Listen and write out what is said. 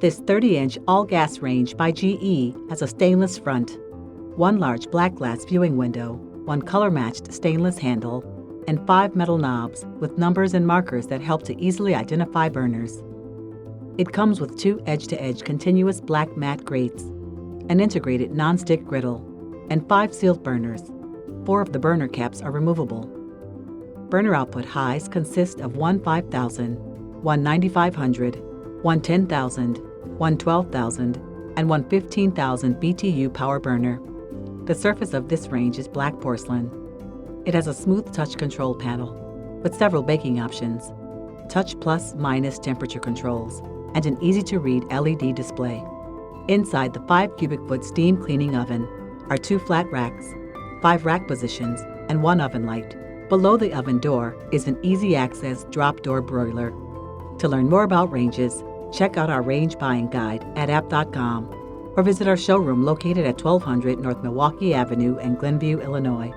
This 30-inch all-gas range by GE has a stainless front, one large black glass viewing window, one color-matched stainless handle, and 5 metal knobs with numbers and markers that help to easily identify burners. It comes with 2 edge-to-edge continuous black matte grates, an integrated non-stick griddle, and 5 sealed burners. 4 of the burner caps are removable. Burner output highs consist of one 5,000, one 9,500, one 10,000, one 12,000, and one 15,000 BTU power burner. The surface of this range is black porcelain. It has a smooth touch control panel with several baking options, touch plus/minus temperature controls, and an easy-to-read LED display. Inside the 5 cubic foot steam cleaning oven are 2 flat racks, 5 rack positions, and 1 oven light. Below the oven door is an easy-access drop door broiler. To learn more about ranges, check out our range buying guide at app.com or visit our showroom located at 1200 North Milwaukee Avenue in Glenview, Illinois.